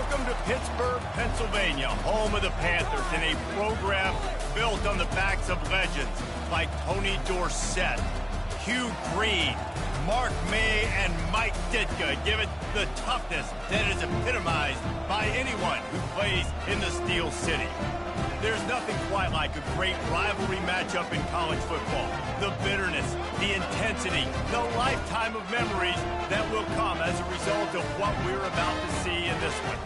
Welcome to Pittsburgh, Pennsylvania, home of the Panthers, and a program built on the backs of legends like Tony Dorsett, Hugh Green, Mark May, and Mike Ditka. Give it the toughness that is epitomized by anyone who plays in the Steel City. There's nothing quite like a great rivalry matchup in college football. The bitterness, the intensity, the lifetime of memories that will come as a result of what we're about to see in this one.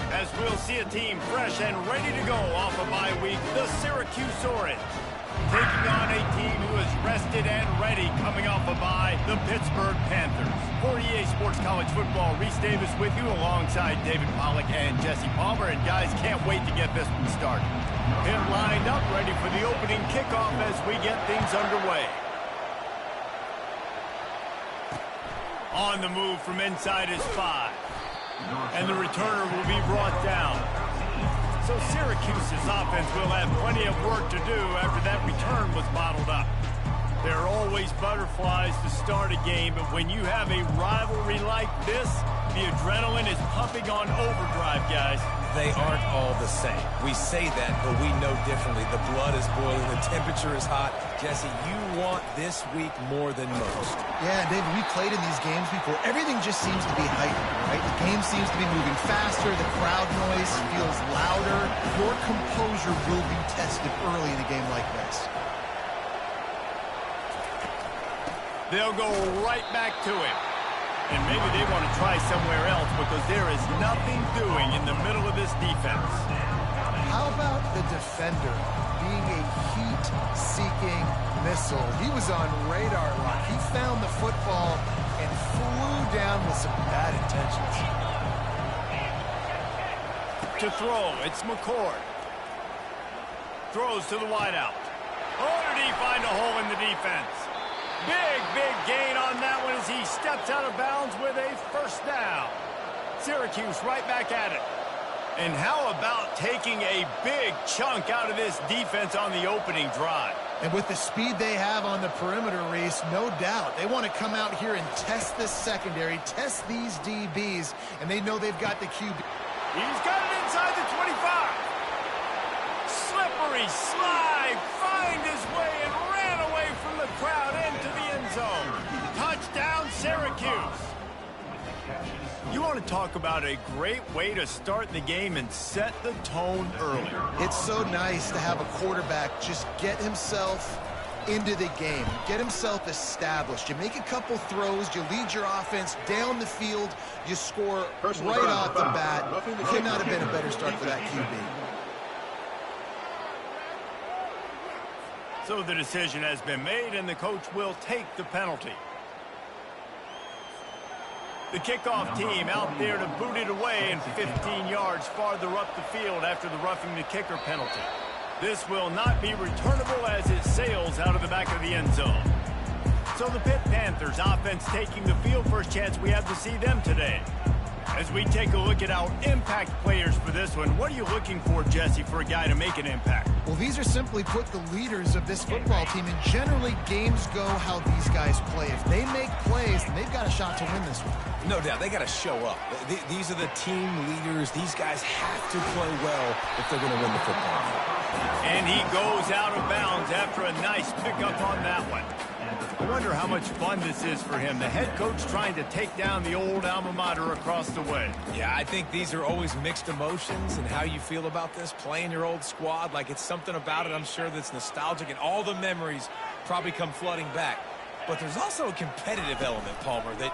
As we'll see a team fresh and ready to go off a bye week, the Syracuse Orange, taking on a team who is rested and ready coming off a bye, the Pittsburgh Panthers. For EA Sports College Football, Reese Davis with you alongside David Pollack and Jesse Palmer. And guys, can't wait to get this one started. Pit lined up, ready for the opening kickoff as we get things underway. On the move from inside is 5. And the returner will be brought down. So Syracuse's offense will have plenty of work to do after that return was bottled up. There are always butterflies to start a game, but when you have a rivalry like this, the adrenaline is pumping on overdrive, guys. They aren't all the same. We say that, but we know differently. The blood is boiling, the temperature is hot. Jesse, you want this week more than most. Yeah, David, we played in these games before. Everything just seems to be heightened, right? The game seems to be moving faster. The crowd noise feels louder. Your composure will be tested early in a game like this. They'll go right back to him. And maybe they want to try somewhere else because there is nothing doing in the middle of this defense. How about the defender being a heat-seeking missile? He was on radar lock. He found the football and flew down with some bad intentions. To throw, it's McCord. Throws to the wideout. Oh, did he find a hole in the defense? Big gain on that one as he steps out of bounds with a first down. Syracuse right back at it. And how about taking a big chunk out of this defense on the opening drive? And with the speed they have on the perimeter, Reese, no doubt. They want to come out here and test this secondary, test these DBs, and they know they've got the QB. He's got it inside the 25. Slippery slide, find his way and ran away from the crowd into the end zone. Touchdown, Syracuse. You want to talk about a great way to start the game and set the tone early. It's so nice to have a quarterback just get himself into the game, get himself established. You make a couple throws, you lead your offense down the field, you score right off the bat. Could not have been a better start for that QB. So the decision has been made, and the coach will take the penalty. The kickoff team out there to boot it away and 15 yards farther up the field after the roughing the kicker penalty. This will not be returnable as it sails out of the back of the end zone. So the Pitt Panthers offense taking the field. First chance we have to see them today. As we take a look at our impact players for this one, what are you looking for, Jesse, for a guy to make an impact? Well, these are simply put the leaders of this football team, and generally games go how these guys play. If they make plays, then they've got a shot to win this one. No doubt, they got to show up. These are the team leaders. These guys have to play well if they're going to win the football game. And he goes out of bounds after a nice pickup on that one. I wonder how much fun this is for him. The head coach trying to take down the old alma mater across the way. Yeah, I think these are always mixed emotions and how you feel about this, playing your old squad. Like, it's something about it, I'm sure, that's nostalgic, and all the memories probably come flooding back. But there's also a competitive element, Palmer, that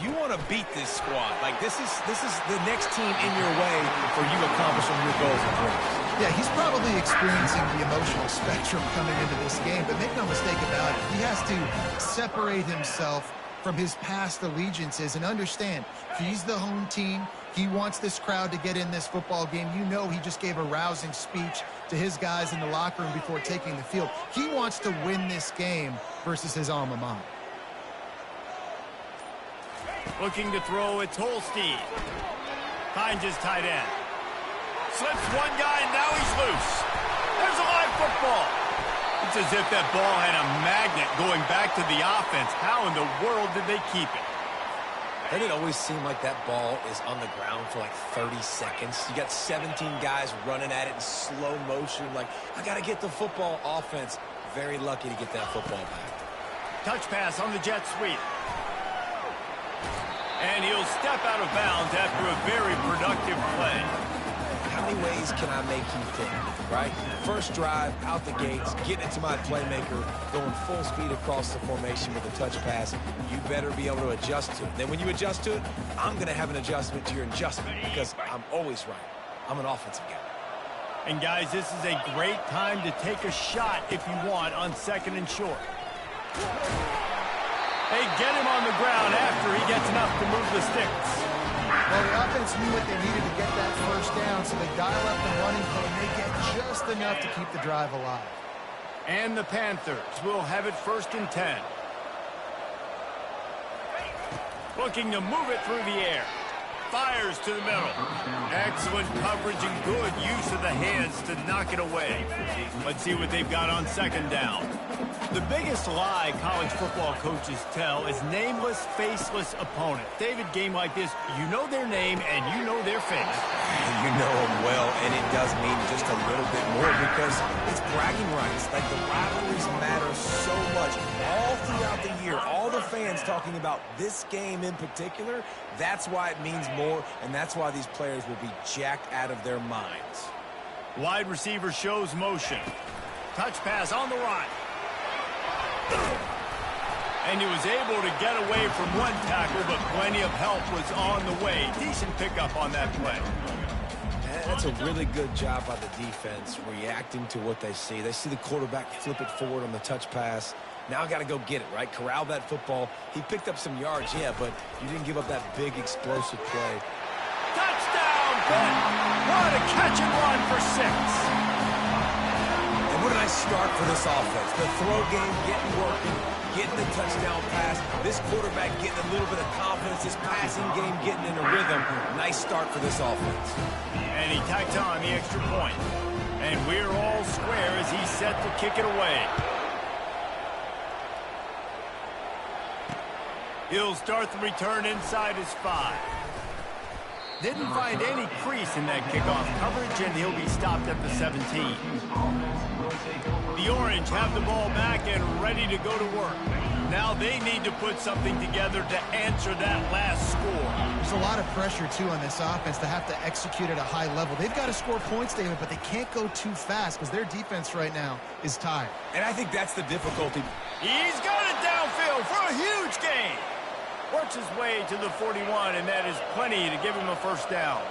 you want to beat this squad. Like, this is the next team in your way for you accomplishing your goals and dreams. Yeah, he's probably experiencing the emotional spectrum coming into this game, but make no mistake about it, he has to separate himself from his past allegiances and understand he's the home team. He wants this crowd to get in this football game. You know, he just gave a rousing speech to his guys in the locker room before taking the field. He wants to win this game versus his alma mater. Looking to throw, it's Holstein. Finds his tight end. Slips one guy, and now he's loose. There's a live football. It's as if that ball had a magnet going back to the offense. How in the world did they keep it? Doesn't it always seem like that ball is on the ground for like 30 seconds? You got 17 guys running at it in slow motion. Like, I got to get the football. Offense, very lucky to get that football back. Touch pass on the jet sweep. And he'll step out of bounds after a very productive play. How many ways can I make you think, right? First drive, out the gates, getting it to my playmaker, going full speed across the formation with a touch pass. You better be able to adjust to it. Then when you adjust to it, I'm going to have an adjustment to your adjustment because I'm always right. I'm an offensive guy. And, guys, this is a great time to take a shot if you want on 2nd and short. They get him on the ground after he gets enough to move the sticks. Well, the offense knew what they needed to get that first down, so they dial up the running play, and they get just enough to keep the drive alive. And the Panthers will have it 1st and 10. Looking to move it through the air. Fires to the middle. Excellent coverage and good use of the hands to knock it away. Let's see what they've got on 2nd down. The biggest lie college football coaches tell is nameless, faceless opponent. David, game like this, you know their name and you know their face. You know them well, and it does mean just a little bit more because it's bragging rights. Like, the rivalries matter so much all throughout the year. All the fans talking about this game in particular, that's why it means more, and that's why these players will be jacked out of their minds. Wide receiver shows motion. Touch pass on the right. And he was able to get away from one tackle, but plenty of help was on the way. Decent pickup on that play. That's a really good job by the defense, reacting to what they see. They see the quarterback flip it forward on the touch pass. Now I got to go get it, right? Corral that football. He picked up some yards, yeah, but you didn't give up that big explosive play. Touchdown, Ben! What a catch and run for 6. And what a nice start for this offense. The throw game getting working, getting the touchdown pass. This quarterback getting a little bit of confidence. This passing game getting in a rhythm. Nice start for this offense. And he tacked on the extra point. And we're all square as he's set to kick it away. He'll start the return inside his 5. Didn't find any crease in that kickoff coverage, and he'll be stopped at the 17. The Orange have the ball back and ready to go to work. Now they need to put something together to answer that last score. There's a lot of pressure, too, on this offense to have to execute at a high level. They've got to score points, David, but they can't go too fast because their defense right now is tired. And I think that's the difficulty. He's got it downfield for a huge gain. Works his way to the 41, and that is plenty to give him a 1st down.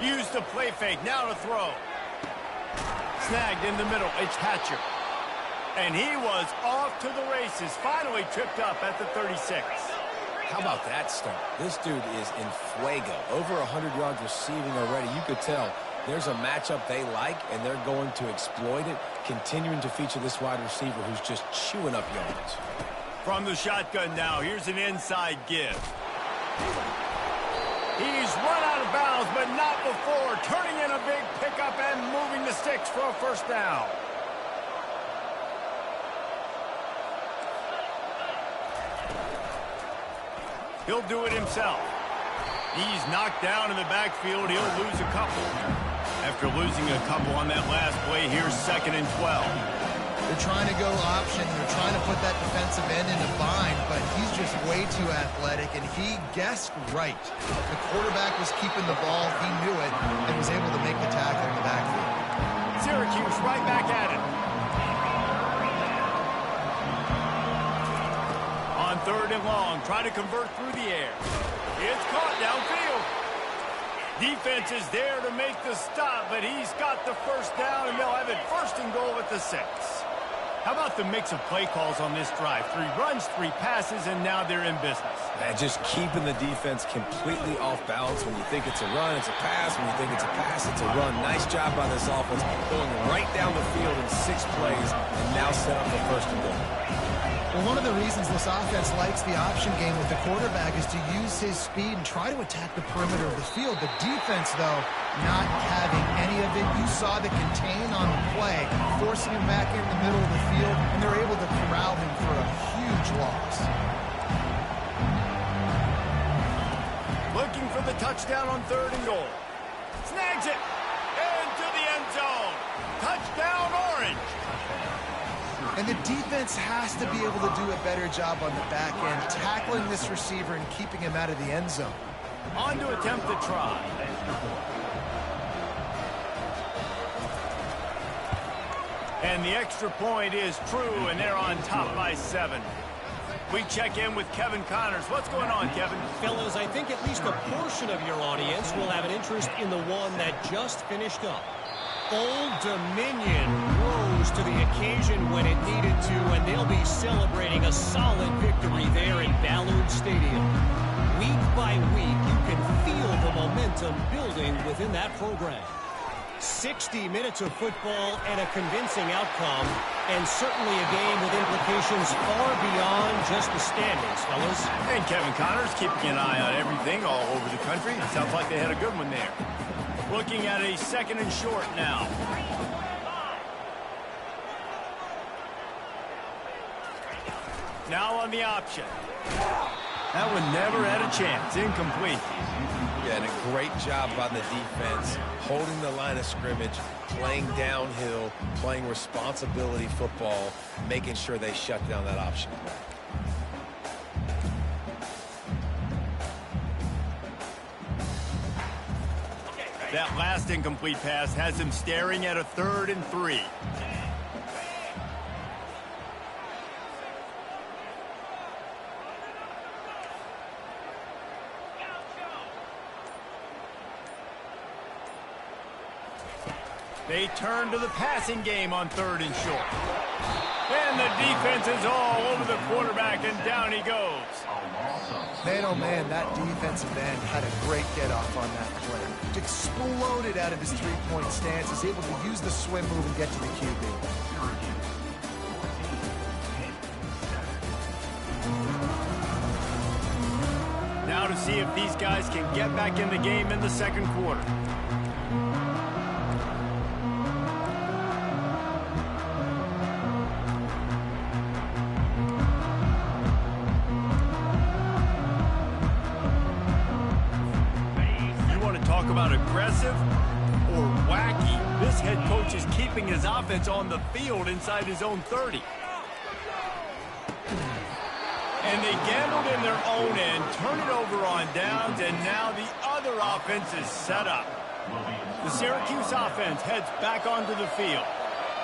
Use the play fake, now to throw. Snagged in the middle, it's Hatcher. And he was off to the races, finally tripped up at the 36. How about that start? This dude is in fuego. Over 100 yards receiving already. You could tell there's a matchup they like, and they're going to exploit it, continuing to feature this wide receiver who's just chewing up yards. From the shotgun now, here's an inside give. He's run out of bounds, but not before. Turning in a big pickup and moving the sticks for a 1st down. He'll do it himself. He's knocked down in the backfield. He'll lose a couple. After losing a couple on that last play, here's 2nd and 12. They're trying to go option. They're trying to put that defensive end in a bind, but he's just way too athletic, and he guessed right. The quarterback was keeping the ball. He knew it and was able to make the tackle in the backfield. Syracuse right back at it. On 3rd and long, try to convert through the air. It's caught downfield. Defense is there to make the stop, but he's got the 1st down, and they'll have it 1st and goal at the 6. How about the mix of play calls on this drive? 3 runs, 3 passes, and now they're in business. And just keeping the defense completely off balance. When you think it's a run, it's a pass. When you think it's a pass, it's a run. Nice job by this offense, going right down the field in 6 plays, and now set up the 1st and goal. Well, one of the reasons this offense likes the option game with the quarterback is to use his speed and try to attack the perimeter of the field. The defense, though, not having any of it. You saw the contain on the play, forcing him back in the middle of the field, and they're able to corral him for a huge loss. Looking for the touchdown on 3rd and goal. Snags it into the end zone. Touchdown, Orange. And the defense has to be able to do a better job on the back end, tackling this receiver and keeping him out of the end zone. On to attempt the try. And the extra point is true, and they're on top by 7. We check in with Kevin Connors. What's going on, Kevin? Fellas, I think at least a portion of your audience will have an interest in the one that just finished up. Old Dominion rose to the occasion when it needed to, and they'll be celebrating a solid victory there in Ballard Stadium. Week by week, you can feel the momentum building within that program. 60 minutes of football and a convincing outcome, and certainly a game with implications far beyond just the standings, fellas. And Kevin Connors keeping an eye on everything all over the country. Sounds like they had a good one there. Looking at a 2nd and short now. Now on the option. That one never had a chance. Incomplete. Yeah, and a great job by the defense, holding the line of scrimmage, playing downhill, playing responsibility football, making sure they shut down that option. That last incomplete pass has him staring at a 3rd and 3. They turn to the passing game on 3rd and short. And the defense is all over the quarterback, and down he goes. Man, oh man, that defensive end had a great get-off on that play. Exploded out of his three-point stance, is able to use the swim move and get to the QB. Now to see if these guys can get back in the game in the 2nd quarter. About aggressive or wacky, this head coach is keeping his offense on the field inside his own 30. And they gambled in their own end, turn it over on downs, and now the other offense is set up. The Syracuse offense heads back onto the field,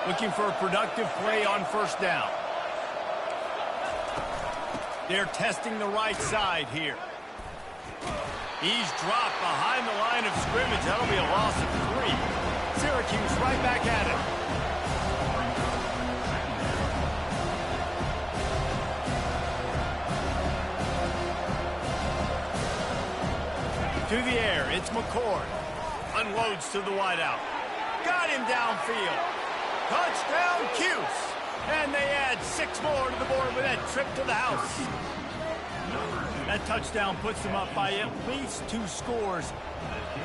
looking for a productive play on 1st down. They're testing the right side here. He's dropped behind the line of scrimmage. That'll be a loss of 3. Syracuse right back at it. To the air, it's McCord. Unloads to the wideout. Got him downfield. Touchdown, Cuse. And they add 6 more to the board with that trip to the house. That touchdown puts them up by at least 2 scores.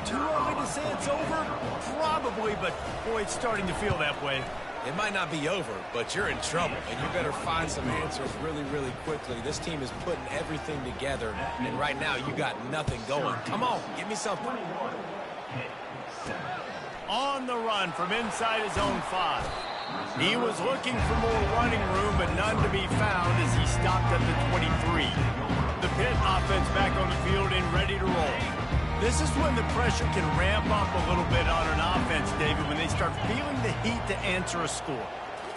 Too early to say it's over? Probably, but boy, it's starting to feel that way. It might not be over, but you're in trouble, and you better find some answers really, really quickly. This team is putting everything together, and right now you got nothing going. Come on, give me something. On the run from inside his own 5. He was looking for more running room, but none to be found as he stopped at the 23. The Pitt offense back on the field and ready to roll. This is when the pressure can ramp up a little bit on an offense, David, when they start feeling the heat to answer a score.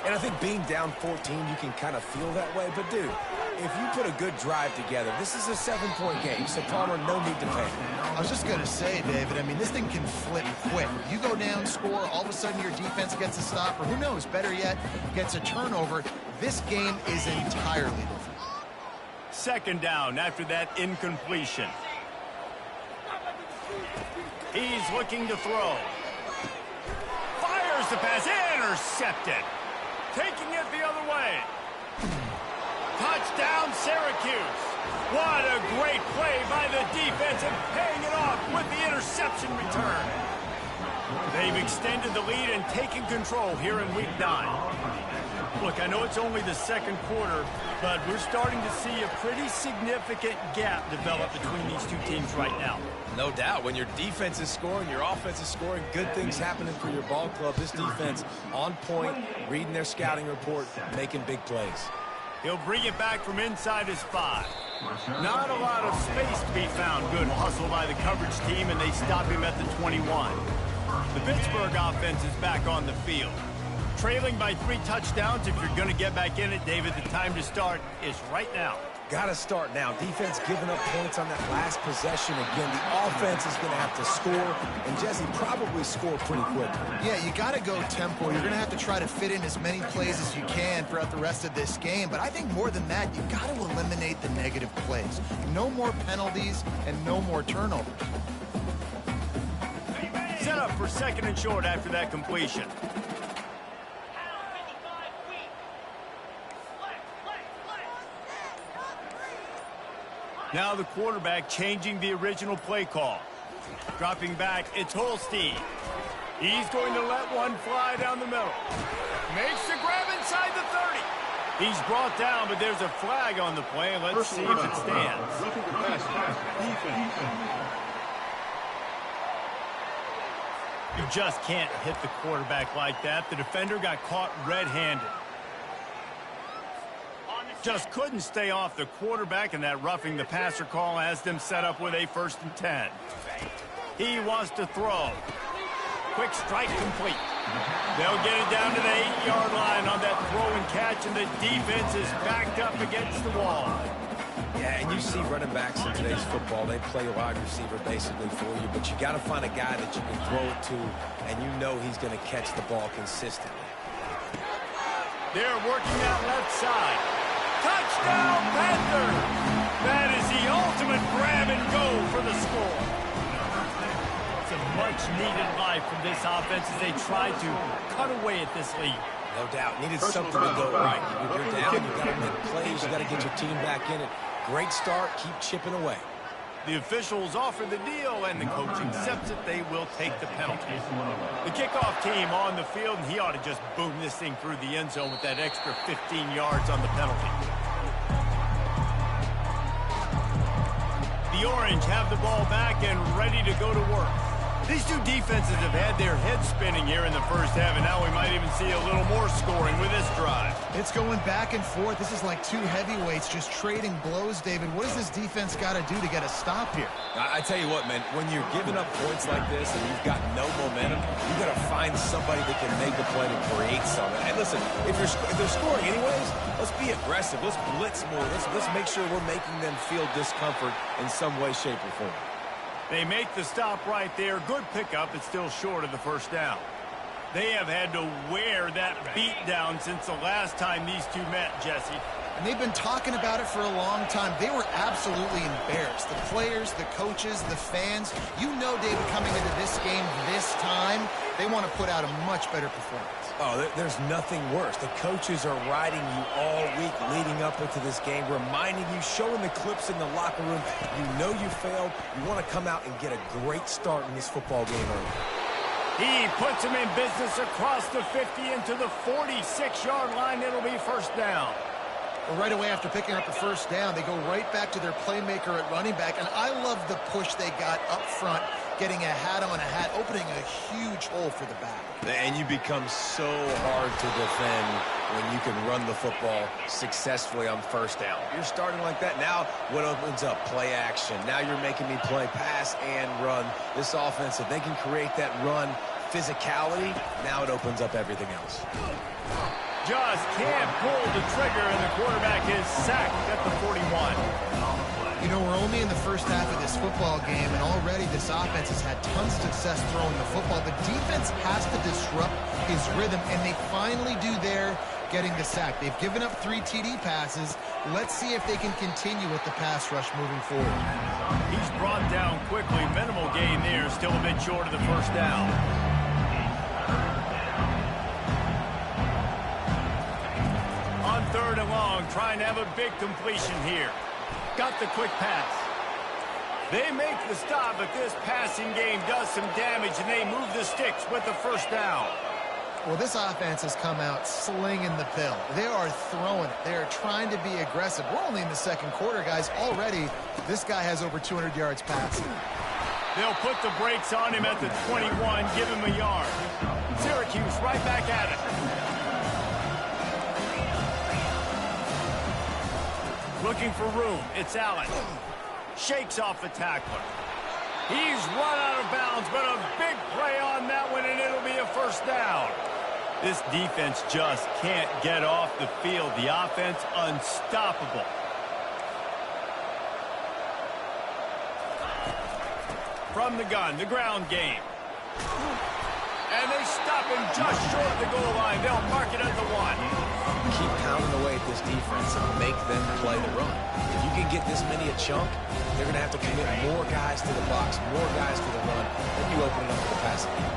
And I think being down 14, you can kind of feel that way. But, dude, if you put a good drive together, this is a 7-point game, so Palmer, no need to panic. I was just going to say, David, I mean, this thing can flip quick. You go down, score, all of a sudden your defense gets a stop, or who knows, better yet, gets a turnover. This game is entirely different. 2nd down after that incompletion. He's looking to throw. Fires the pass, intercepted. Taking it the other way. Touchdown, Syracuse. What a great play by the defense and paying it off with the interception return. They've extended the lead and taken control here in Week 9. Look, I know it's only the second quarter, but we're starting to see a pretty significant gap develop between these two teams right now. No doubt. When your defense is scoring, your offense is scoring, good things happening for your ball club. This defense on point, reading their scouting report, making big plays. He'll bring it back from inside his 5. Not a lot of space to be found. Good hustle by the coverage team, and they stop him at the 21. The Pittsburgh offense is back on the field. Trailing by 3 touchdowns. If you're going to get back in it, David, the time to start is right now. Got to start now. Defense giving up points on that last possession. Again, the offense is going to have to score, and Jesse probably score pretty quickly. Yeah, you got to go tempo. You're going to have to try to fit in as many plays as you can throughout the rest of this game. But I think more than that, you got to eliminate the negative plays. No more penalties and no more turnovers. Set up for 2nd and short after that completion. Now the quarterback changing the original play call. Dropping back, it's Holstein. He's going to let one fly down the middle. Makes the grab inside the 30. He's brought down, but there's a flag on the play. Let's see if it stands. You just can't hit the quarterback like that. The defender got caught red-handed. Just couldn't stay off the quarterback, and that roughing the passer call has them set up with a 1st and 10. He wants to throw. Quick strike complete. They'll get it down to the 8-yard line on that throw and catch, and the defense is backed up against the wall. Yeah, and you see running backs in today's football, they play wide receiver basically for you, but you got to find a guy that you can throw it to, and you know he's going to catch the ball consistently. They're working that left side. Touchdown, Panther! That is the ultimate grab and go for the score. It's a much-needed life from this offense as they try to cut away at this lead. No doubt. Needed something to go right. You're down, you got to make plays, you got to get your team back in it. Great start, keep chipping away. The officials offer the deal, and the coach accepts it. They will take the penalty. The kickoff team on the field, and he ought to just boom this thing through the end zone with that extra 15 yards on the penalty. The Orange have the ball back and ready to go to work. These two defenses have had their heads spinning here in the first half, and now we might even see a little more scoring with this drive. It's going back and forth. This is like two heavyweights just trading blows, David. What does this defense got to do to get a stop here? I tell you what, man, when you're giving up points like this and you've got no momentum, you got to find somebody that can make a play to create something. And listen, if they're scoring anyways, let's be aggressive. Let's blitz more. Let's make sure we're making them feel discomfort in some way, shape, or form. They make the stop right there. Good pickup. It's still short of the first down. They have had to wear that beat down since the last time these two met, Jesse. And they've been talking about it for a long time. They were absolutely embarrassed. The players, the coaches, the fans. You know, David, coming into this game this time, they want to put out a much better performance. Oh, there's nothing worse. The coaches are riding you all week leading up into this game, reminding you, showing the clips in the locker room. You know you failed. You want to come out and get a great start in this football game early. He puts him in business across the 50 into the 46-yard line. It'll be first down. Well, right away after picking up the first down, they go right back to their playmaker at running back. And I love the push they got up front, getting a hat on a hat, opening a huge hole for the back. And you become so hard to defend when you can run the football successfully on first down. You're starting like that. Now what opens up? Play action. Now you're making me play pass and run. This offense, if they can create that run physicality, now it opens up everything else. Just can't pull the trigger, and the quarterback is sacked at the 41. You know, we're only in the first half of this football game, and already this offense has had tons of success throwing the football. The defense has to disrupt his rhythm, and they finally do there, getting the sack. They've given up 3 TD passes. Let's see if they can continue with the pass rush moving forward. He's brought down quickly. Minimal gain there, still a bit short of the first down. On 3rd and long, Armstrong trying to have a big completion here. Got the quick pass. They make the stop, but this passing game does some damage, and they move the sticks with the first down. Well, this offense has come out slinging the pill. They are throwing it. They are trying to be aggressive. We're only in the second quarter, guys. Already, this guy has over 200 yards passing. They'll put the brakes on him at the 21, give him a yard. Syracuse right back at it. Looking for room. It's Allen. Shakes off the tackler. He's run out of bounds, but a big play on that one, and it'll be a first down. This defense just can't get off the field. The offense unstoppable. From the gun, the ground game. And they stop him just short of the goal line. They'll mark it at the 1. Keep pounding away at this defense and make them play the run. If you can get this many a chunk, they're going to have to commit more guys to the box, more guys to the run, then you open it up for the passing game.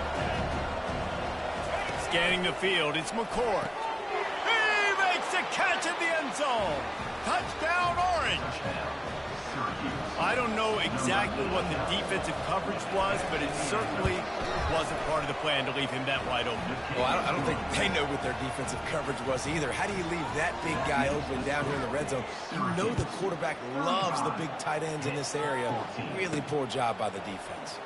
Scanning the field, it's McCord. He makes a catch in the end zone. Touchdown, Orange. I don't know exactly what the defensive coverage was, but it certainly wasn't part of the plan to leave him that wide open. Well, I don't think they know what their defensive coverage was either. How do you leave that big guy open down here in the red zone? You know the quarterback loves the big tight ends in this area. Really poor job by the defense.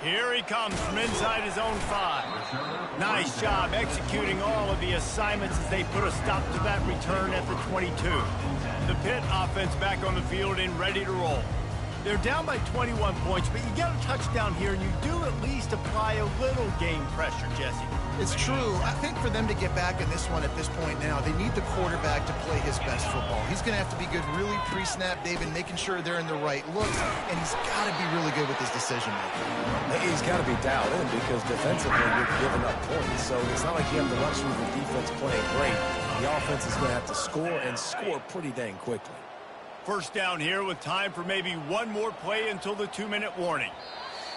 Here he comes from inside his own 5. Nice job executing all of the assignments as they put a stop to that return at the 22. The Pitt offense back on the field and ready to roll. They're down by 21 points, but you get a touchdown here, and you do at least apply a little game pressure, Jesse. It's true. I think for them to get back in this one at this point now, they need the quarterback to play his best football. He's going to have to be good really pre-snap, David, making sure they're in the right looks, and he's got to be really good with his decision-making. He's got to be dialed in because defensively you're giving up points, so it's not like you have the luxury of the defense playing great. The offense is going to have to score and score pretty dang quickly. First down here with time for maybe one more play until the 2-minute warning.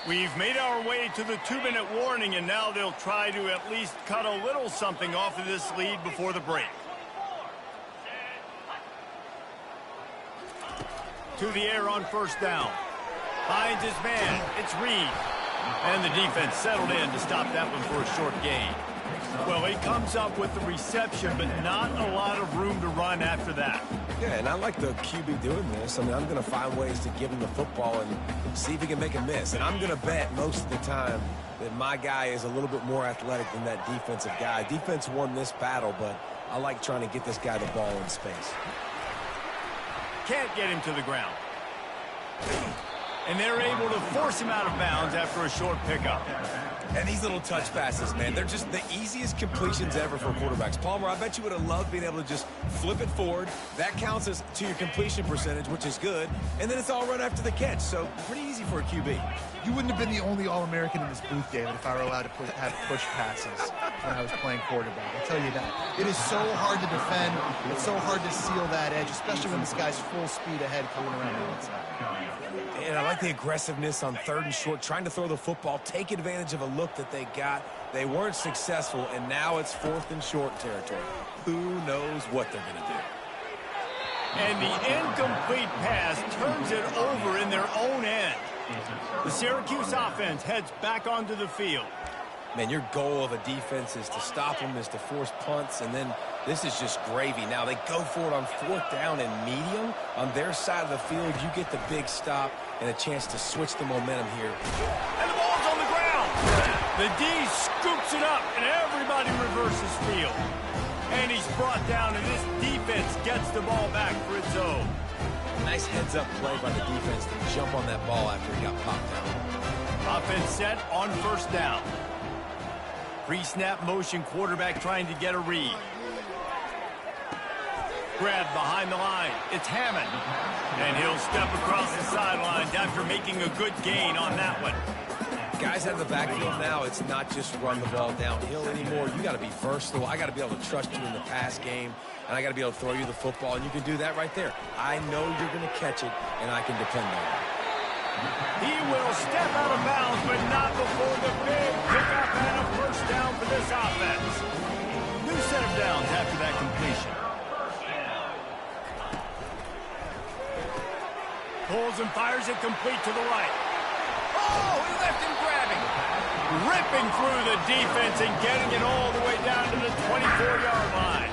We've made our way to the 2-minute warning, and now they'll try to at least cut a little something off of this lead before the break. To the air on first down. Finds his man. It's Reed. And the defense settled in to stop that one for a short gain. Well, he comes up with the reception, but not a lot of room to run after that. Yeah, and I like the QB doing this. I mean, I'm going to find ways to give him the football and see if he can make a miss. And I'm going to bet most of the time that my guy is a little bit more athletic than that defensive guy. Defense won this battle, but I like trying to get this guy the ball in space. Can't get him to the ground. And they're able to force him out of bounds after a short pickup. And these little touch passes, man, they're just the easiest completions ever for quarterbacks. Palmer, I bet you would have loved being able to just flip it forward. That counts as to your completion percentage, which is good. And then it's all run after the catch, so pretty easy for a QB. You wouldn't have been the only All-American in this booth, David, if I were allowed to have push passes when I was playing quarterback. I'll tell you that. It is so hard to defend. It's so hard to seal that edge, especially when this guy's full speed ahead coming around the outside. And I like the aggressiveness on 3rd and short, trying to throw the football, take advantage of a look that they got. They weren't successful, and now it's 4th and short territory. Who knows what they're going to do? And the incomplete pass turns it over in their own end. The Syracuse offense heads back onto the field. Man, your goal of a defense is to stop them, is to force punts, and then this is just gravy. Now, they go for it on 4th down and medium. On their side of the field, you get the big stop and a chance to switch the momentum here. And the ball's on the ground. The D scoops it up, and everybody reverses field. And he's brought down, and this defense gets the ball back for its own. Nice heads-up play by the defense to jump on that ball after he got popped out. Offense set on 1st down. Pre-snap motion, quarterback trying to get a read. Grab behind the line. It's Hammond. And he'll step across the sidelines after making a good gain on that one. Guys out of the backfield now, it's not just run the ball downhill anymore. You got to be versatile. I got to be able to trust you in the pass game, and I got to be able to throw you the football, and you can do that right there. I know you're going to catch it, and I can depend on it. He will step out of bounds, but not before the big pickup and a first down for this offense. New set of downs after that completion. Pulls and fires it complete to the right. Oh, he left him grabbing. Ripping through the defense and getting it all the way down to the 24-yard line.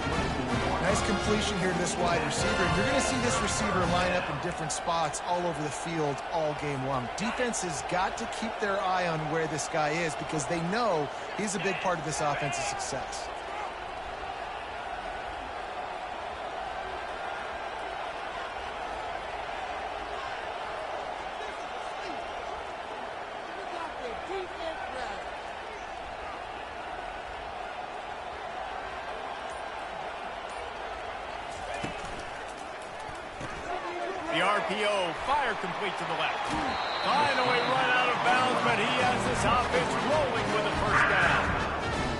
Nice completion here to this wide receiver. You're going to see this receiver line up in different spots all over the field all game long. Defense has got to keep their eye on where this guy is because they know he's a big part of this offense's success. The RPO, fire complete to the left. Finally run out of bounds, but he has this offense rolling with a first down.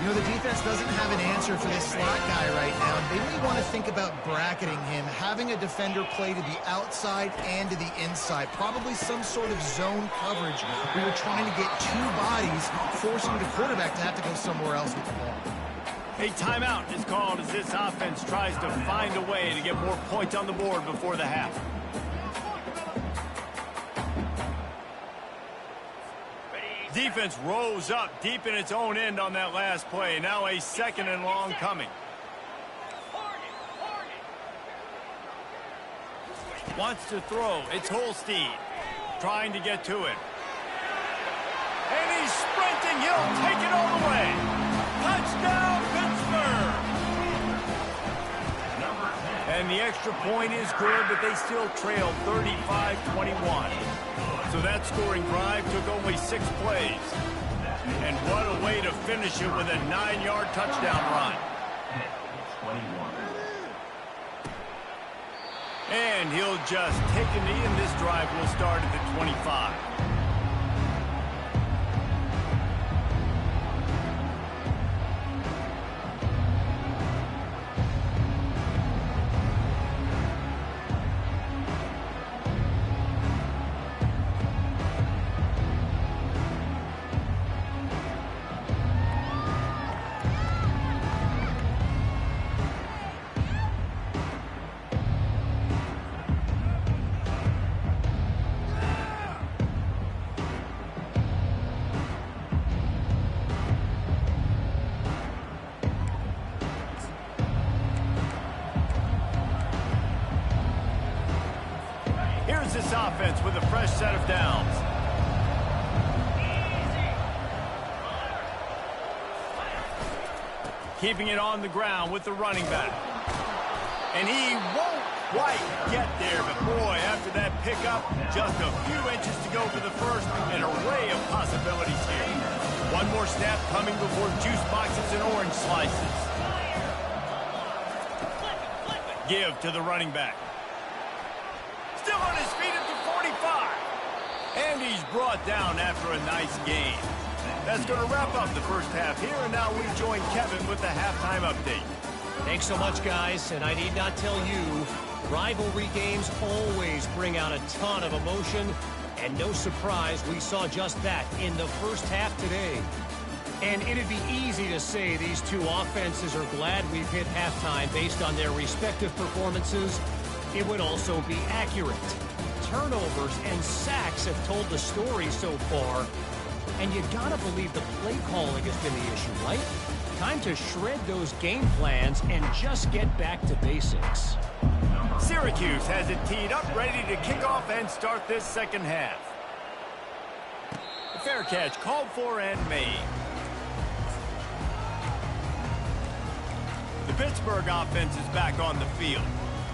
You know, the defense doesn't have an answer for this slot guy right now. They may want to think about bracketing him, having a defender play to the outside and to the inside. Probably some sort of zone coverage where you're trying to get two bodies, forcing the quarterback to have to go somewhere else with the ball. A timeout is called as this offense tries to find a way to get more points on the board before the half. Defense rose up deep in its own end on that last play. Now a second and long coming. Wants to throw. It's Holstein trying to get to it. And he's sprinting. He'll take it all the way. Touchdown, Pittsburgh! And the extra point is good, but they still trail 35-21. So that scoring drive took only 6 plays. And what a way to finish it with a 9-yard touchdown run. And he'll just take a knee, and this drive will start at the 25. Here's this offense with a fresh set of downs. Keeping it on the ground with the running back. And he won't quite get there, but boy, after that pickup, just a few inches to go for the first. An array of possibilities here. One more snap coming before juice boxes and orange slices. Give to the running back. Still on his feet at the 45. And he's brought down after a nice gain. That's going to wrap up the first half here, and now we join Kevin with the halftime update. Thanks so much, guys, and I need not tell you, rivalry games always bring out a ton of emotion, and no surprise, we saw just that in the first half today. And it'd be easy to say these two offenses are glad we've hit halftime based on their respective performances. It would also be accurate. Turnovers and sacks have told the story so far. And you gotta believe the play calling has been the issue, right? Time to shred those game plans and just get back to basics. Syracuse has it teed up, ready to kick off and start this second half. The fair catch called for and made. The Pittsburgh offense is back on the field.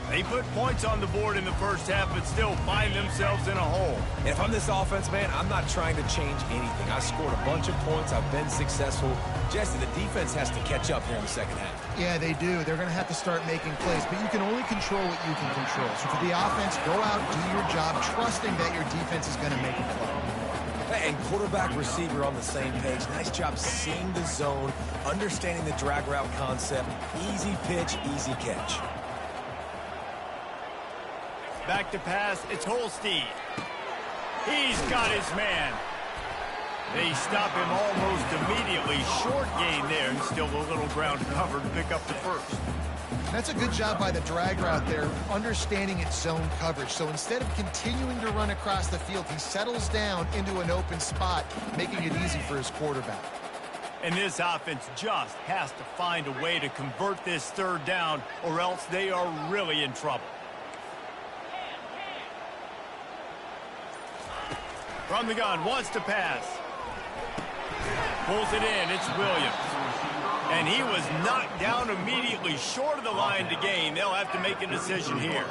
They put points on the board in the first half, but still find themselves in a hole. And if I'm this offense, man, I'm not trying to change anything. I scored a bunch of points. I've been successful. Jesse, the defense has to catch up here in the second half. Yeah, they do. They're going to have to start making plays, but you can only control what you can control. So for the offense, go out, do your job, trusting that your defense is going to make a play. And quarterback, receiver on the same page. Nice job seeing the zone, understanding the drag route concept. Easy pitch, easy catch. Back to pass, it's Holstein. He's got his man. They stop him almost immediately. Short gain there, and still a little ground to cover to pick up the first. That's a good job by the drag route there, understanding its zone coverage. So instead of continuing to run across the field, he settles down into an open spot, making it easy for his quarterback. And this offense just has to find a way to convert this third down, or else they are really in trouble. From the gun, wants to pass. Pulls it in, it's Williams. And he was knocked down immediately short of the line to gain. They'll have to make a decision here.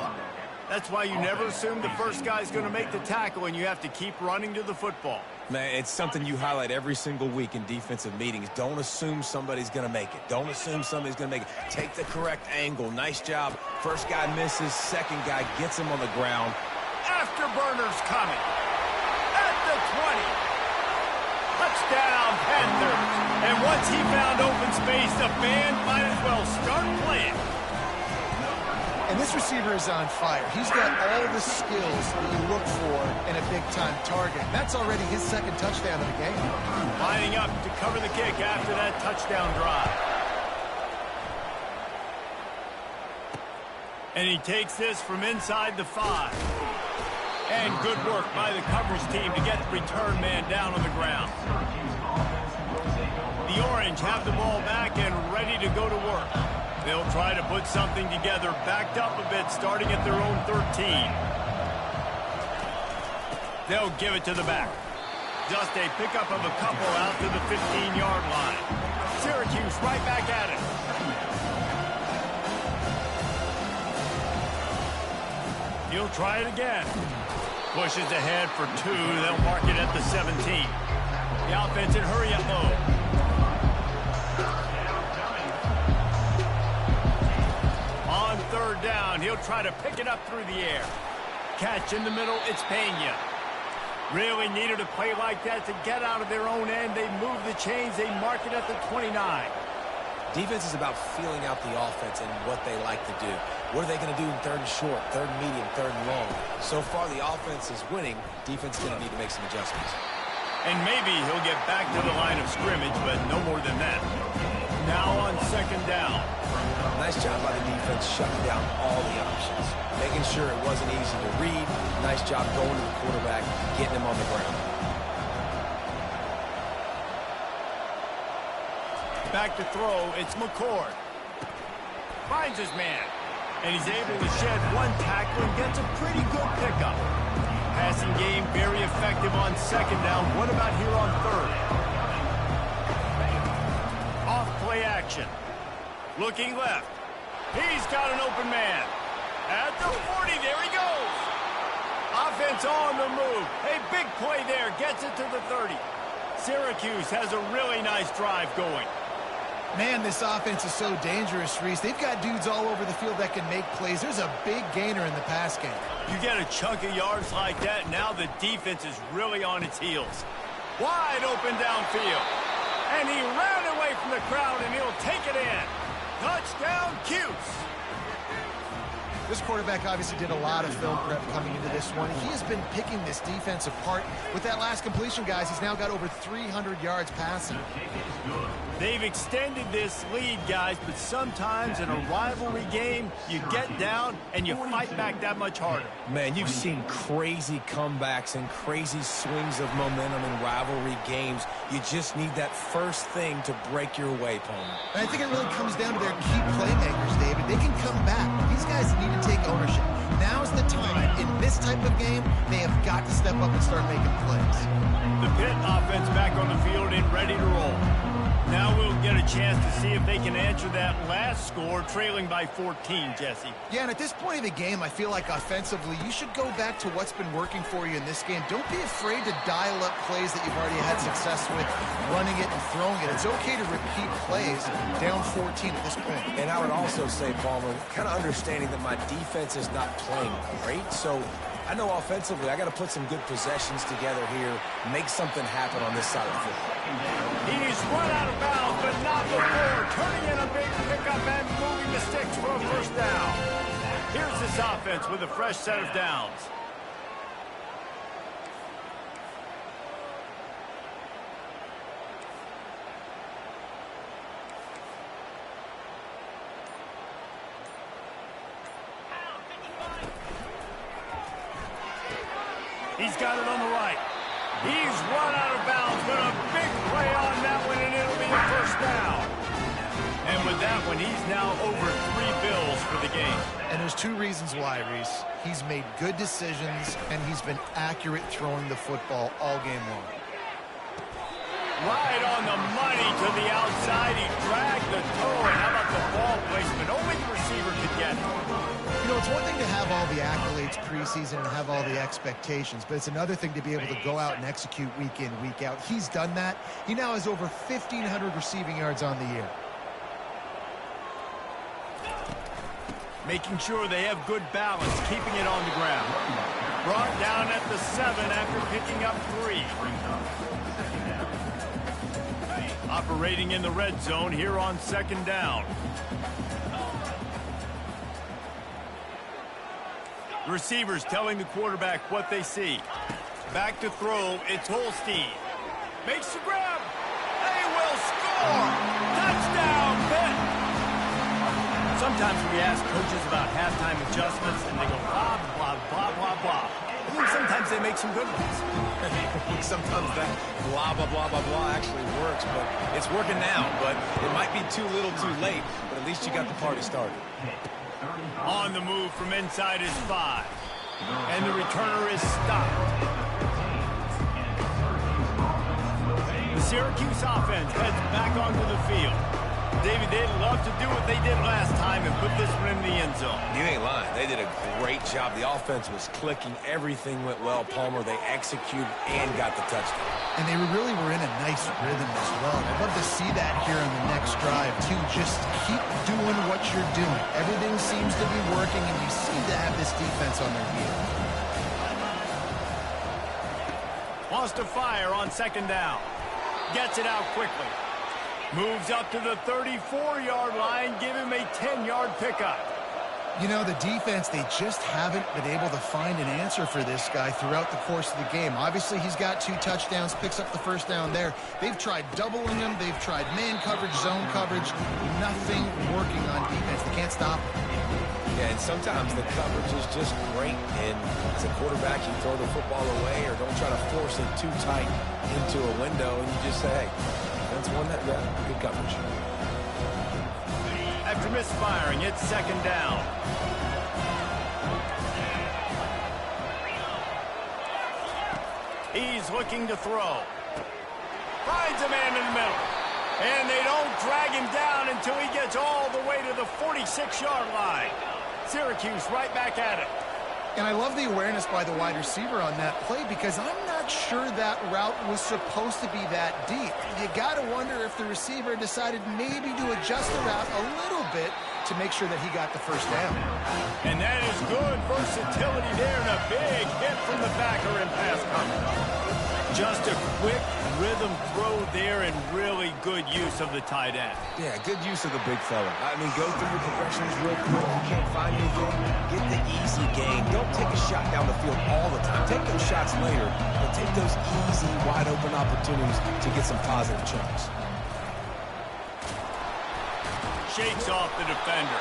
That's why you never assume the first guy's going to make the tackle, and you have to keep running to the football. Man, it's something you highlight every single week in defensive meetings. Don't assume somebody's going to make it. Don't assume somebody's going to make it. Take the correct angle. Nice job. First guy misses. Second guy gets him on the ground. Afterburners coming. At the 20. Touchdown, Panthers. And once he found open space, the band might as well start playing. And this receiver is on fire. He's got all the skills that you look for in a big-time target. That's already his second touchdown of the game. Lining up to cover the kick after that touchdown drive. And he takes this from inside the 5. And good work by the coverage team to get the return man down on the ground. The Orange have the ball back and ready to go to work. They'll try to put something together, backed up a bit, starting at their own 13. They'll give it to the back. Just a pickup of a couple out to the 15-yard line. Syracuse right back at it. He'll try it again. Pushes ahead for 2. They'll mark it at the 17. The offense in hurry-up mode. On third down, he'll try to pick it up through the air. Catch in the middle, it's Pena. Really needed a play like that to get out of their own end. They move the chains, they mark it at the 29. Defense is about feeling out the offense and what they like to do. What are they going to do in third and short, third and medium, third and long? So far, the offense is winning. Defense is going to need to make some adjustments. And maybe he'll get back to the line of scrimmage, but no more than that. Now on second down. Nice job by the defense shutting down all the options, making sure it wasn't easy to read. Nice job going to the quarterback, getting him on the ground. Back to throw, it's McCord. Finds his man. And he's able to shed one tackle and gets a pretty good pickup. Passing game very effective on second down. What about here on third? Off play action. Looking left. He's got an open man. At the 40, there he goes. Offense on the move. A big play there. Gets it to the 30. Syracuse has a really nice drive going. Man, this offense is so dangerous, Reese. They've got dudes all over the field that can make plays. There's a big gainer in the pass game. You get a chunk of yards like that, now the defense is really on its heels. Wide open downfield. And he ran away from the crowd, and he'll take it in. Touchdown, Cuse. This quarterback obviously did a lot of film prep coming into this one. He has been picking this defense apart. With that last completion, guys, he's now got over 300 yards passing. They've extended this lead, guys, but sometimes in a rivalry game, you get down and you fight back that much harder. Man, you've seen crazy comebacks and crazy swings of momentum in rivalry games. You just need that first thing to break your way, Palmer. And I think it really comes down to their key playmakers, David. They can come back. These guys need to take ownership. Now's the time. In this type of game, they have got to step up and start making plays. The Pitt offense back on the field and ready to roll. Now we'll get a chance to see if they can answer that last score, trailing by 14, Jesse. Yeah, and at this point of the game, I feel like offensively, you should go back to what's been working for you in this game. Don't be afraid to dial up plays that you've already had success with, running it and throwing it. It's okay to repeat plays down 14 at this point. And I would also say, Palmer, kind of understanding that my defense is not playing great, so I know offensively I got to put some good possessions together here, make something happen on this side of the football. He's run out of bounds, but not before. Turning in a big pickup and moving the sticks for a first down. Here's this offense with a fresh set of downs. He's got it on the right. He's run out of bounds. Got a big play on that one, and it'll be a first down. And with that one, he's now over 3 bills for the game. And there's 2 reasons why, Reese. He's made good decisions, and he's been accurate throwing the football all game long. Right on the money to the outside. He dragged the toe, and how about the ball placement? Only the receiver could get it. You know, it's one thing to have all the accolades preseason and have all the expectations, but it's another thing to be able to go out and execute week in, week out. He's done that. He now has over 1,500 receiving yards on the year. Making sure they have good balance, keeping it on the ground. Brought down at the 7 after picking up 3. Operating in the red zone here on 2nd down. Receivers telling the quarterback what they see. Back to throw, it's Holstein. Makes the grab. They will score. Touchdown, Pitt. Sometimes we ask coaches about halftime adjustments, and they go blah, blah, blah, blah, blah. I think sometimes they make some good ones. Sometimes that blah, blah, blah, blah, blah actually works, but it's working now. But it might be too little too late, but at least you got the party started. On the move from inside his 5. And the returner is stopped. The Syracuse offense heads back onto the field. David, they'd love to do what they did last time and put this one in the end zone. You ain't lying. They did a great job. The offense was clicking. Everything went well, Palmer. They executed and got the touchdown. And they really were in a nice rhythm as well. I'd love to see that here on the next drive, too. Just keep doing what you're doing. Everything seems to be working, and you seem to have this defense on their heels. Wants to fire on 2nd down. Gets it out quickly. Moves up to the 34-yard line. Give him a 10-yard pickup. You know, the defense, they just haven't been able to find an answer for this guy throughout the course of the game. Obviously, he's got 2 touchdowns, picks up the first down there. They've tried doubling him. They've tried man coverage, zone coverage. Nothing working on defense. They can't stop him. Yeah, and sometimes the coverage is just great, and as a quarterback, you throw the football away or don't try to force it too tight into a window, and you just say, hey, that's one that good coverage. After misfiring, it's 2nd down. He's looking to throw. Finds a man in the middle. And they don't drag him down until he gets all the way to the 46-yard line. Syracuse right back at it. And I love the awareness by the wide receiver on that play because I'm not sure that route was supposed to be that deep. You got to wonder if the receiver decided maybe to adjust the route a little bit to make sure that he got the first down. And that is good versatility there and a big hit from the backer in pass coverage. Just a quick rhythm throw there and really good use of the tight end. Yeah, good use of the big fella. I mean, go through your progressions real quick. You can't find anything. Get the easy gain. Don't take a shot down the field all the time. Take those shots later, but take those easy, wide-open opportunities to get some positive chunks. Shakes off the defender.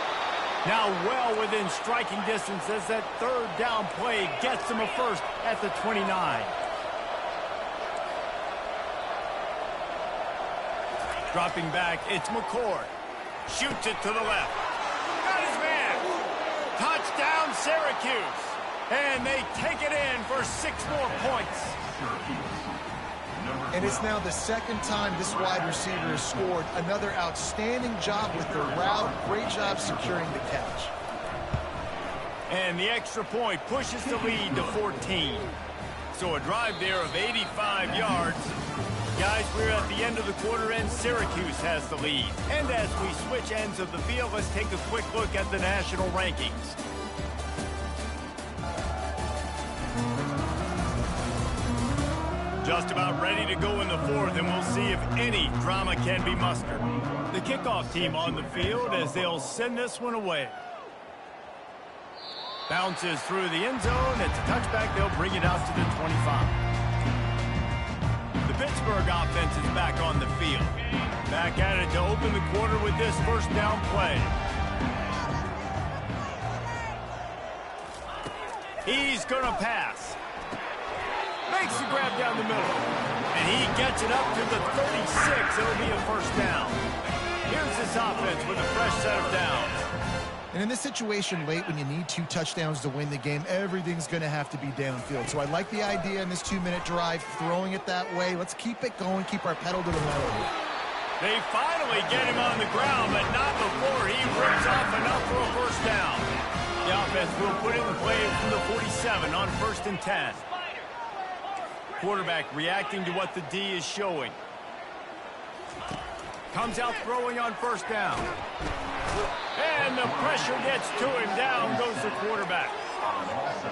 Now well within striking distance as that 3rd down play gets him a first at the 29. Dropping back, it's McCord. Shoots it to the left. Got his man. Touchdown, Syracuse. And they take it in for 6 more points. And it's now the 2nd time this wide receiver has scored. Another outstanding job with the route. Great job securing the catch. And the extra point pushes the lead to 14. So a drive there of 85 yards. Guys, we're at the end of the quarter, and Syracuse has the lead. And as we switch ends of the field, let's take a quick look at the national rankings. Just about ready to go in the 4th, and we'll see if any drama can be mustered. The kickoff team on the field as they'll send this one away. Bounces through the end zone. It's a touchback. They'll bring it out to the 25. The Pittsburgh offense is back on the field. Back at it to open the quarter with this 1st down play. He's going to pass. Makes the grab down the middle. And he gets it up to the 36. It'll be a first down. Here's this offense with a fresh set of downs. And in this situation late when you need 2 touchdowns to win the game, everything's going to have to be downfield. So I like the idea in this 2-minute drive, throwing it that way. Let's keep it going, keep our pedal to the metal. They finally get him on the ground, but not before he rips off enough for a first down. The offense will put it in play from the 47 on 1st and 10. Quarterback reacting to what the D is showing. Comes out throwing on 1st down. And the pressure gets to him. Down goes the quarterback.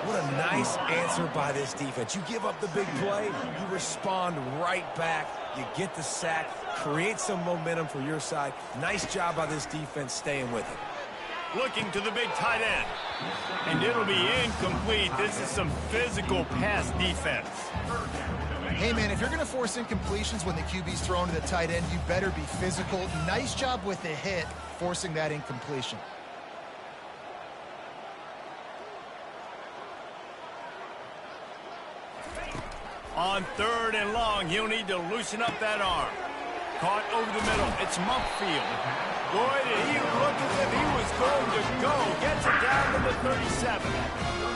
What a nice answer by this defense. You give up the big play, you respond right back. You get the sack, create some momentum for your side. Nice job by this defense staying with it. Looking to the big tight end. And it'll be incomplete. This is some physical pass defense. Hey, man, if you're going to force incompletions when the QB's thrown to the tight end, you better be physical. Nice job with the hit, forcing that incompletion. On 3rd and long, he'll need to loosen up that arm. Caught over the middle. It's Mumpfield. Boy, did he look as if he was going to go. Gets it down to the 37.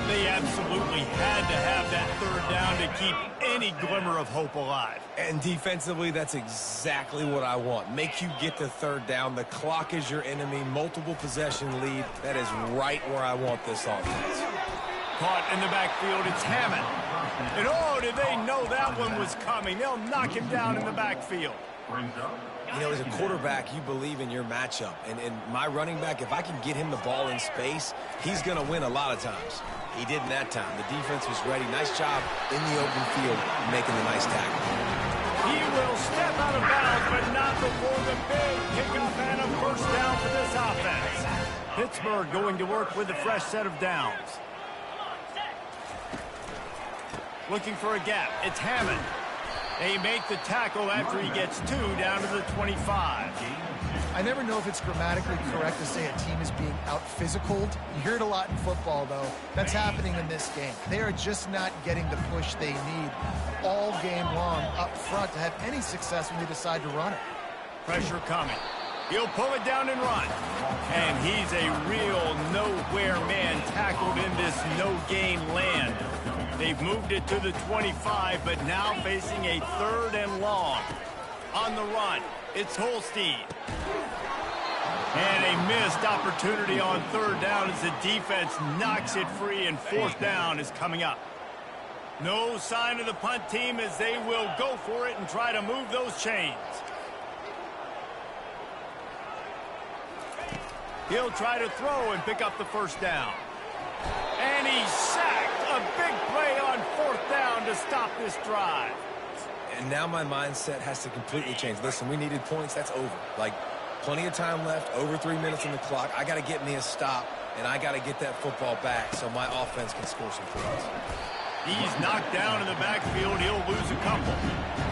They absolutely had to have that 3rd down to keep any glimmer of hope alive. And defensively, that's exactly what I want. Make you get the 3rd down. The clock is your enemy. Multiple possession lead. That is right where I want this offense. Caught in the backfield. It's Hammond. And oh, did they know that one was coming. They'll knock him down in the backfield. You know, as a quarterback, you believe in your matchup. And my running back, if I can get him the ball in space, he's going to win a lot of times. He didn't that time. The defense was ready. Nice job in the open field making the nice tackle. He will step out of bounds, but not before the big kickoff and a first down for this offense. Pittsburgh going to work with a fresh set of downs. Looking for a gap. It's Hammond. They make the tackle after he gets 2 down to the 25. I never know if it's grammatically correct to say a team is being out-physicaled. You hear it a lot in football, though. That's happening in this game. They are just not getting the push they need all game long up front to have any success when they decide to run it. Pressure coming. He'll pull it down and run. And he's a real nowhere man tackled in this no-gain land. They've moved it to the 25, but now facing a 3rd and long. On the run, it's Holstein. And a missed opportunity on 3rd down as the defense knocks it free, and 4th down is coming up. No sign of the punt team as they will go for it and try to move those chains. He'll try to throw and pick up the 1st down. And he's sacked. A big play on 4th down to stop this drive. And now my mindset has to completely change. Listen, we needed points. That's over. Like, plenty of time left, over 3 minutes on the clock. I got to get me a stop, and I got to get that football back so my offense can score some points. He's knocked down in the backfield. He'll lose a couple.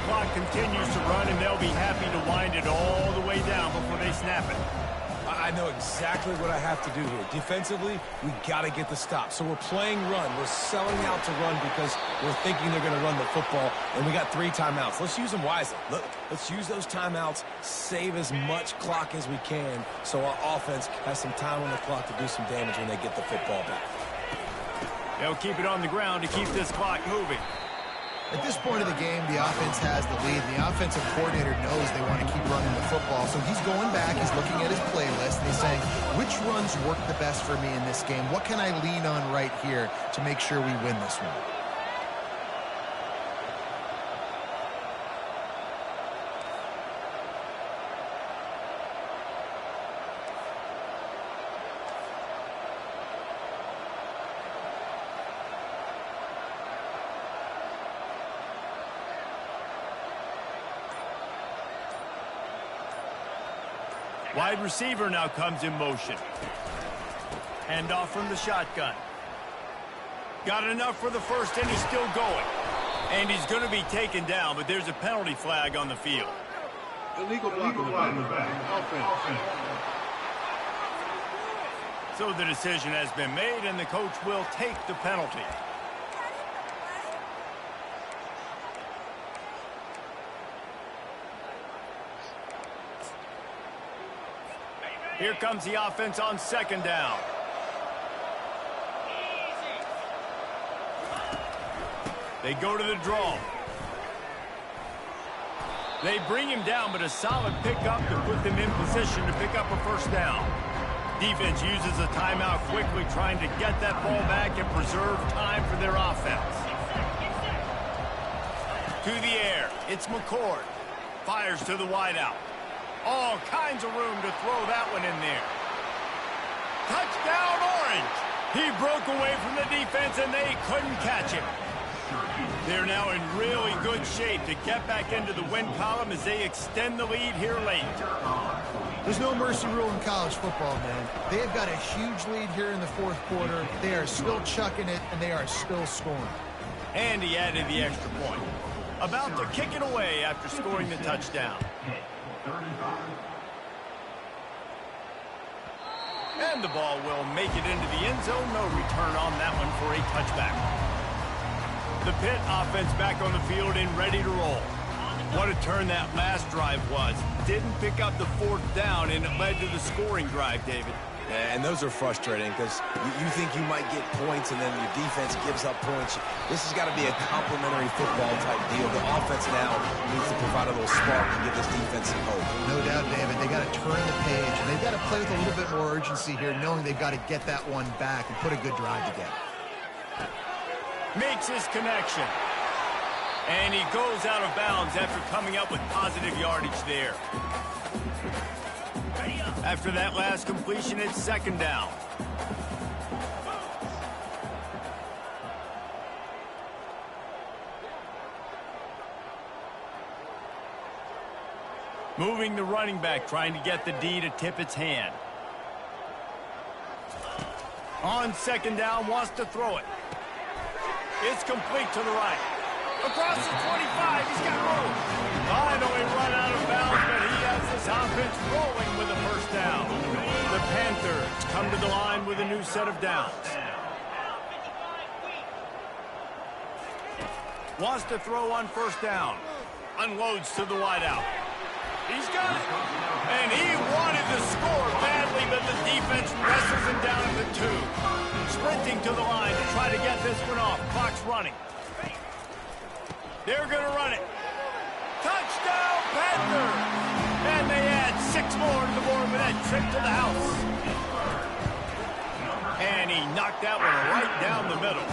Clock continues to run, and they'll be happy to wind it all the way down before they snap it. I know exactly what I have to do here. Defensively, we got to get the stop. So we're playing run. We're selling out to run because we're thinking they're going to run the football, and we got 3 timeouts. Let's use them wisely. Look, let's use those timeouts, save as much clock as we can so our offense has some time on the clock to do some damage when they get the football back. They'll keep it on the ground to keep this clock moving. At this point of the game, the offense has the lead. The offensive coordinator knows they want to keep running the football. So he's going back, he's looking at his playlist, and he's saying, which runs work the best for me in this game? What can I lean on right here to make sure we win this one? Wide receiver now comes in motion. Hand off from the shotgun. Got enough for the first, and he's still going. And he's going to be taken down, but there's a penalty flag on the field. Illegal block in the back. Offense. So the decision has been made, and the coach will take the penalty. Here comes the offense on second down. They go to the draw. They bring him down, but a solid pickup to put them in position to pick up a first down. Defense uses a timeout quickly, trying to get that ball back and preserve time for their offense. To the air, it's McCord. Fires to the wideout. All kinds of room to throw that one in there. Touchdown, Orange! He broke away from the defense, and they couldn't catch him. They're now in really good shape to get back into the win column as they extend the lead here late. There's no mercy rule in college football, man. They have got a huge lead here in the fourth quarter. They are still chucking it, and they are still scoring. And he added the extra point. About to kick it away after scoring the touchdown. And the ball will make it into the end zone. No return on that one for a touchback. The Pitt offense back on the field and ready to roll. What a turn that last drive was. Didn't pick up the fourth down, and it led to the scoring drive, David. And those are frustrating because you think you might get points and then your defense gives up points. This has got to be a complementary football type deal. The offense now needs to provide a little spark and give this defense some hope. No doubt, David. They got to turn the page, and they've got to play with a little bit more urgency here, knowing they've got to get that one back and put a good drive together. Makes his connection. And he goes out of bounds after coming up with positive yardage there. After that last completion, it's second down. Moving the running back, trying to get the D to tip its hand. On second down, wants to throw it. It's complete to the right. Across the 25, he's got room. Finally run out of bounds, but he has this offense rolling with a first down. The Panthers come to the line with a new set of downs. Wants to throw on first down. Unloads to the wideout. He's got it. And he wanted to score badly, but the defense wrestles him down at the 2. Sprinting to the line to try to get this one off. Clock's running. They're going to run it. Touchdown, Panthers! And they add 6 more to the board with that trip to the house. And he knocked that one right down the middle.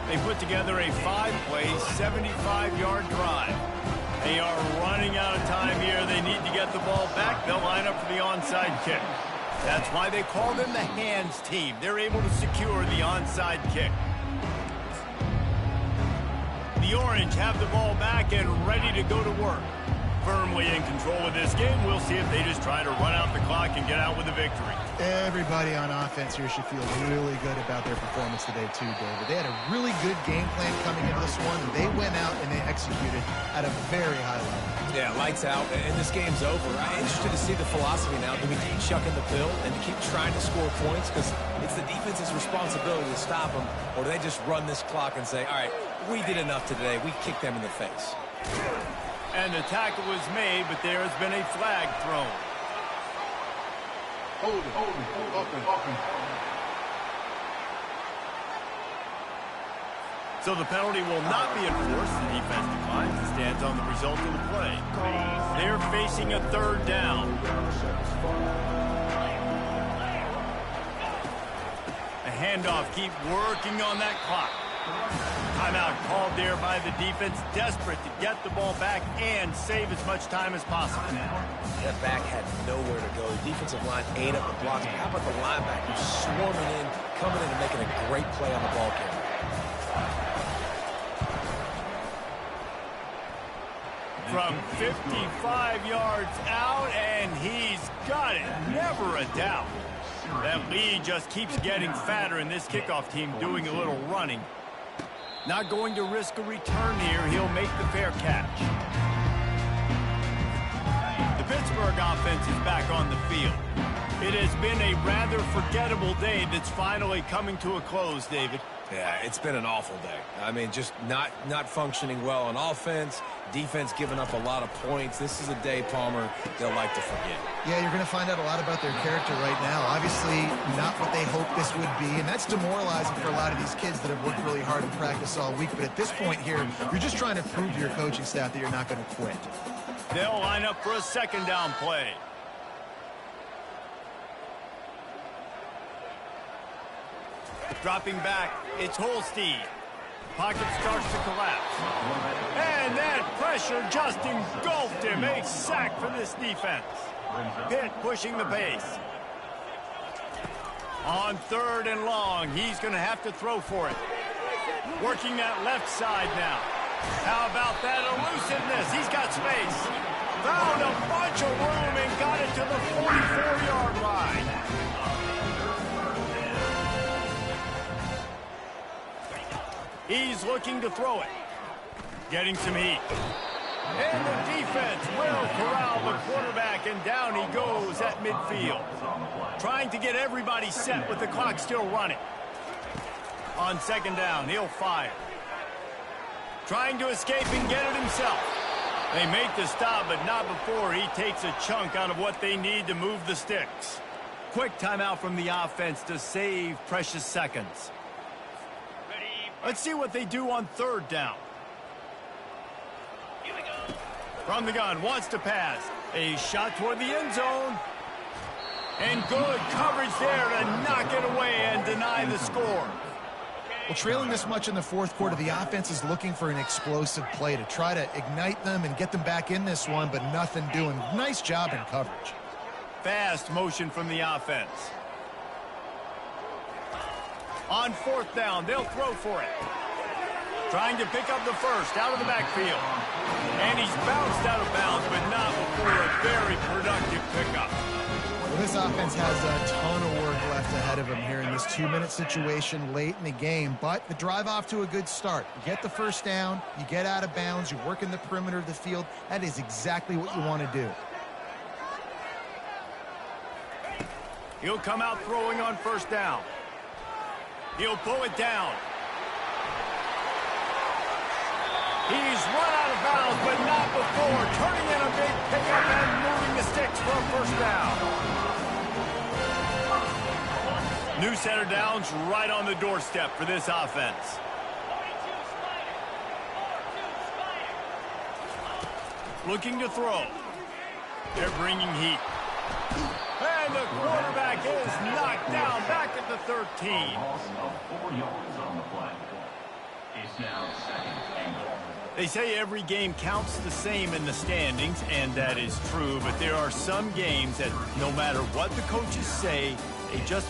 They put together a 5-play, 75-yard drive. They are running out of time here. They need to get the ball back. They'll line up for the onside kick. That's why they call them the hands team. They're able to secure the onside kick. The Orange have the ball back and ready to go to work. Firmly in control of this game. We'll see if they just try to run out the clock and get out with a victory. Everybody on offense here should feel really good about their performance today too, David. They had a really good game plan coming into this one. They went out and they executed at a very high level. Yeah, lights out, and this game's over. I'm interested to see the philosophy now. Do we keep chucking the pill and to keep trying to score points? Because it's the defense's responsibility to stop them. Or do they just run this clock and say, all right, we did enough today. We kicked them in the face. And the tackle was made, but there has been a flag thrown. Hold it. So the penalty will not be enforced. The defense declines and stands on the result of the play. They're facing a third down. A handoff, keep working on that clock. Timeout called there by the defense, desperate to get the ball back and save as much time as possible. That back had nowhere to go. The defensive line ate up the blocks. How about the linebackers swarming in, coming in and making a great play on the ball carrier? From 55 yards out, and he's got it. Never a doubt. That lead just keeps getting fatter, and this kickoff team doing a little running. Not going to risk a return here. He'll make the fair catch. The Pittsburgh offense is back on the field. It has been a rather forgettable day that's finally coming to a close, David. Yeah, it's been an awful day. I mean, just not functioning well on offense, defense giving up a lot of points. This is a day, Palmer, they'll like to forget. Yeah, you're going to find out a lot about their character right now. Obviously, not what they hoped this would be, and that's demoralizing for a lot of these kids that have worked really hard in practice all week. But at this point here, you're just trying to prove to your coaching staff that you're not going to quit. They'll line up for a second down play. Dropping back, it's Holstein. Pocket starts to collapse. And that pressure just engulfed him. A sack for this defense. Pitt pushing the pace. On 3rd and long, he's going to have to throw for it. Working that left side now. How about that elusiveness? He's got space. Found a bunch of room and got it to the 44-yard line. He's looking to throw it. Getting some heat. And the defense will corral the quarterback, and down he goes at midfield. Trying to get everybody set with the clock still running. On 2nd down, he'll fire. Trying to escape and get it himself. They make the stop, but not before he takes a chunk out of what they need to move the sticks. Quick timeout from the offense to save precious seconds. Let's see what they do on 3rd down. From the gun, wants to pass. A shot toward the end zone. And good coverage there to knock it away and deny the score. Well, trailing this much in the 4th quarter, the offense is looking for an explosive play to try to ignite them and get them back in this one, but nothing doing. Nice job in coverage. Fast motion from the offense. On 4th down, they'll throw for it. Trying to pick up the first out of the backfield. And he's bounced out of bounds, but not before a very productive pickup. Well, this offense has a ton of work left ahead of them here in this 2-minute situation late in the game, but the drive off to a good start. You get the first down, you get out of bounds, you work in the perimeter of the field. That is exactly what you want to do. He'll come out throwing on 1st down. He'll pull it down. He's run out of bounds, but not before turning in a big pickup and moving the sticks for a 1st down. New center downs right on the doorstep for this offense. Looking to throw. They're bringing heat. And the quarterback is knocked down back at the 13. They say every game counts the same in the standings, and that is true, but there are some games that no matter what the coaches say, they just